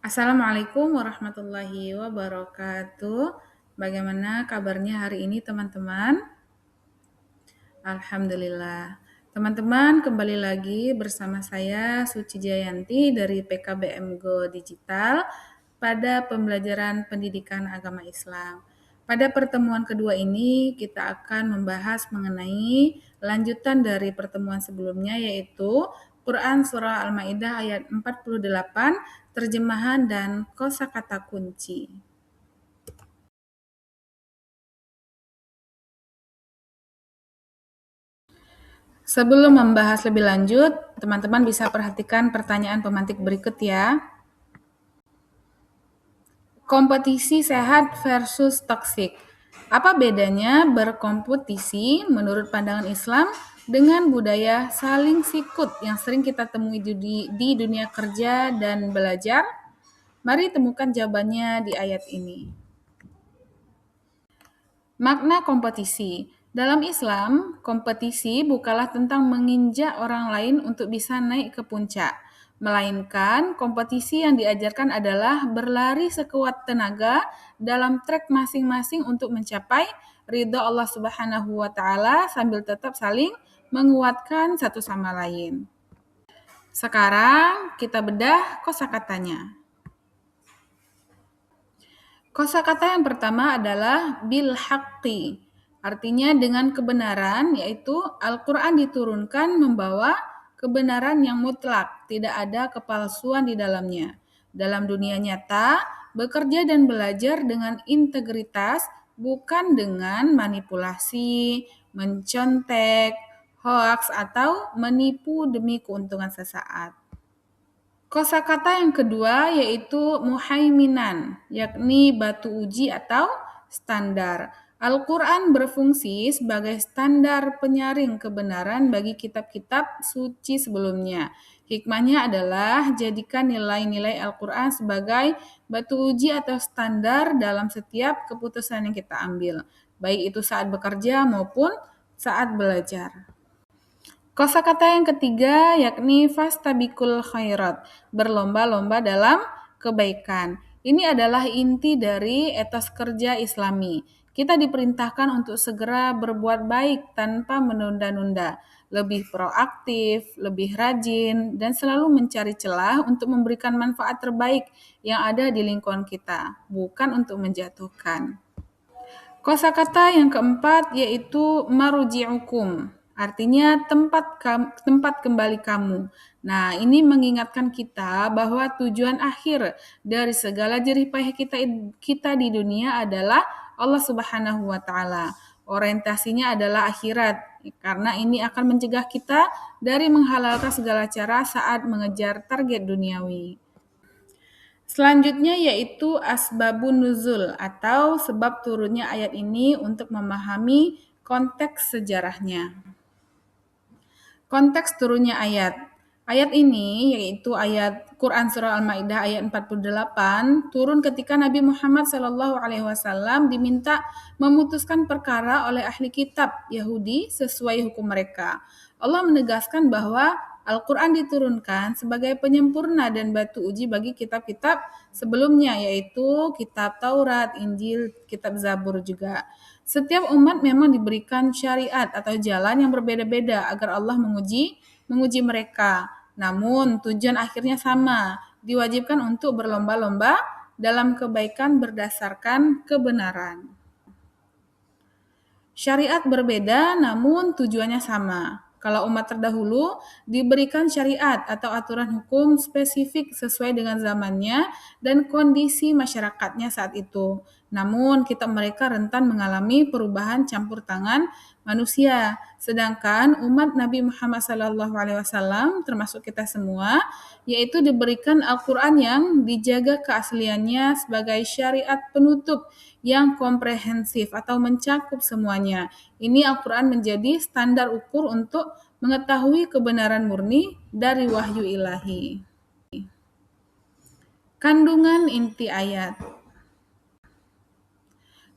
Assalamualaikum warahmatullahi wabarakatuh. Bagaimana kabarnya hari ini teman-teman? Alhamdulillah. Teman-teman, kembali lagi bersama saya Suci Jayanti dari PKBM Go Digital pada pembelajaran pendidikan agama Islam. Pada pertemuan kedua ini kita akan membahas mengenai lanjutan dari pertemuan sebelumnya, yaitu Quran Surah Al-Ma'idah ayat 48, terjemahan dan kosakata kunci. Sebelum membahas lebih lanjut, teman-teman bisa perhatikan pertanyaan pemantik berikut ya. Kompetisi sehat versus toksik. Apa bedanya berkompetisi menurut pandangan Islam dengan budaya saling sikut yang sering kita temui di dunia kerja dan belajar? Mari temukan jawabannya di ayat ini. Makna kompetisi. Dalam Islam, kompetisi bukanlah tentang menginjak orang lain untuk bisa naik ke puncak, melainkan kompetisi yang diajarkan adalah berlari sekuat tenaga dalam trek masing-masing untuk mencapai ridha Allah Subhanahu wa taala sambil tetap saling menguatkan satu sama lain. Sekarang kita bedah kosakatanya. Kosakata yang pertama adalah bil haqqi. Artinya dengan kebenaran, yaitu Al-Quran diturunkan membawa kebenaran yang mutlak, tidak ada kepalsuan di dalamnya. Dalam dunia nyata, bekerja dan belajar dengan integritas, bukan dengan manipulasi, mencontek, hoaks, atau menipu demi keuntungan sesaat. Kosakata yang kedua yaitu muhaiminan, yakni batu uji atau standar. Al-Quran berfungsi sebagai standar penyaring kebenaran bagi kitab-kitab suci sebelumnya. Hikmahnya adalah jadikan nilai-nilai Al-Quran sebagai batu uji atau standar dalam setiap keputusan yang kita ambil, baik itu saat bekerja maupun saat belajar. Kosakata yang ketiga yakni fastabikul khairat, berlomba-lomba dalam kebaikan. Ini adalah inti dari etos kerja Islami. Kita diperintahkan untuk segera berbuat baik tanpa menunda-nunda, lebih proaktif, lebih rajin, dan selalu mencari celah untuk memberikan manfaat terbaik yang ada di lingkungan kita, bukan untuk menjatuhkan. Kosakata yang keempat yaitu marji'ukum, artinya tempat kembali kamu. Nah, ini mengingatkan kita bahwa tujuan akhir dari segala jerih payah kita di dunia adalah Allah Subhanahu wa taala. Orientasinya adalah akhirat, karena ini akan mencegah kita dari menghalalkan segala cara saat mengejar target duniawi. Selanjutnya yaitu asbabun nuzul atau sebab turunnya ayat ini untuk memahami konteks sejarahnya. Konteks turunnya ayat. Ayat ini yaitu ayat Quran Surah Al-Ma'idah ayat 48 turun ketika Nabi Muhammad SAW diminta memutuskan perkara oleh ahli kitab Yahudi sesuai hukum mereka. Allah menegaskan bahwa Al-Quran diturunkan sebagai penyempurna dan batu uji bagi kitab-kitab sebelumnya, yaitu kitab Taurat, Injil, kitab Zabur juga. Setiap umat memang diberikan syariat atau jalan yang berbeda-beda agar Allah menguji mereka. Namun tujuan akhirnya sama, diwajibkan untuk berlomba-lomba dalam kebaikan berdasarkan kebenaran. Syariat berbeda namun tujuannya sama. Kalau umat terdahulu diberikan syariat atau aturan hukum spesifik sesuai dengan zamannya dan kondisi masyarakatnya saat itu. Namun kitab mereka rentan mengalami perubahan campur tangan manusia. Sedangkan umat Nabi Muhammad SAW termasuk kita semua yaitu diberikan Al-Quran yang dijaga keasliannya sebagai syariat penutup yang komprehensif atau mencakup semuanya. Ini Al-Quran menjadi standar ukur untuk mengetahui kebenaran murni dari wahyu ilahi. Kandungan inti ayat.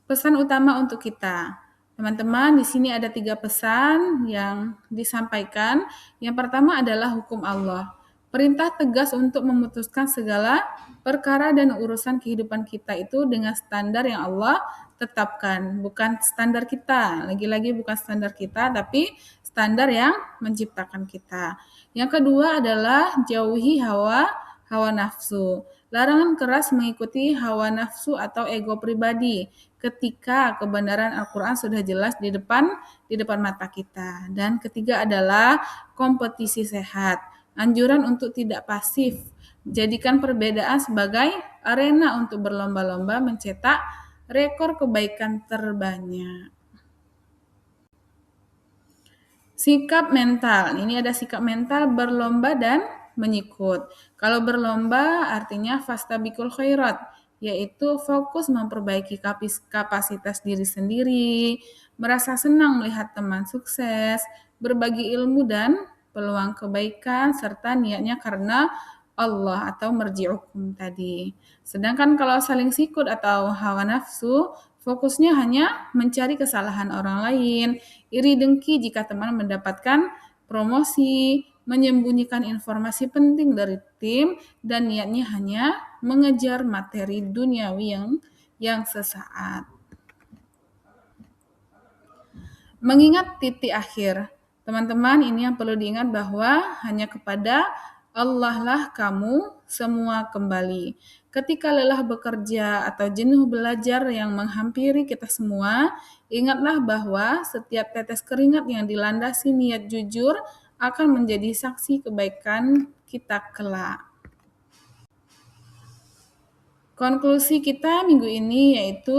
Pesan utama untuk kita. Teman-teman, di sini ada 3 pesan yang disampaikan. Yang pertama adalah hukum Allah. Perintah tegas untuk memutuskan segala perkara dan urusan kehidupan kita itu dengan standar yang Allah tetapkan, bukan standar kita. Lagi-lagi bukan standar kita, tapi standar yang menciptakan kita. Yang kedua adalah jauhi hawa nafsu. Larangan keras mengikuti hawa nafsu atau ego pribadi ketika kebenaran Al-Quran sudah jelas di depan mata kita. Dan ketiga adalah kompetisi sehat. Anjuran untuk tidak pasif. Jadikan perbedaan sebagai arena untuk berlomba-lomba mencetak rekor kebaikan terbanyak. Sikap mental. Ini ada sikap mental berlomba dan menyikut. Kalau berlomba artinya fastabiqul khairat, yaitu fokus memperbaiki kapasitas diri sendiri, merasa senang melihat teman sukses, berbagi ilmu dan peluang kebaikan, serta niatnya karena Allah atau marji'ukum tadi. Sedangkan kalau saling sikut atau hawa nafsu, fokusnya hanya mencari kesalahan orang lain, iri dengki jika teman mendapatkan promosi, menyembunyikan informasi penting dari tim, dan niatnya hanya mengejar materi duniawi yang sesaat. Mengingat titik akhir. Teman-teman, ini yang perlu diingat bahwa hanya kepada Allah lah kamu semua kembali. Ketika lelah bekerja atau jenuh belajar yang menghampiri kita semua, ingatlah bahwa setiap tetes keringat yang dilandasi niat jujur akan menjadi saksi kebaikan kita kelak. Konklusi kita minggu ini yaitu,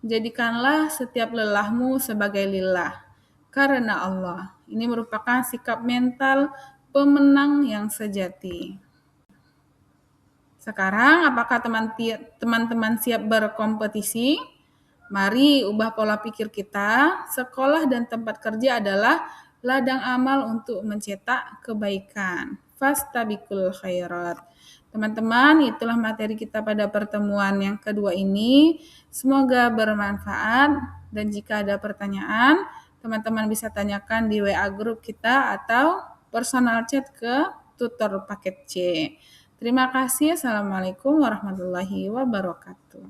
jadikanlah setiap lelahmu sebagai lillah, karena Allah. Ini merupakan sikap mental pemenang yang sejati. Sekarang, apakah teman-teman siap berkompetisi? Mari ubah pola pikir kita. Sekolah dan tempat kerja adalah ladang amal untuk mencetak kebaikan. Fastabiqul khairat. Teman-teman, itulah materi kita pada pertemuan yang kedua ini. Semoga bermanfaat, dan jika ada pertanyaan, teman-teman bisa tanyakan di WA grup kita atau personal chat ke tutor paket C. Terima kasih. Assalamualaikum warahmatullahi wabarakatuh.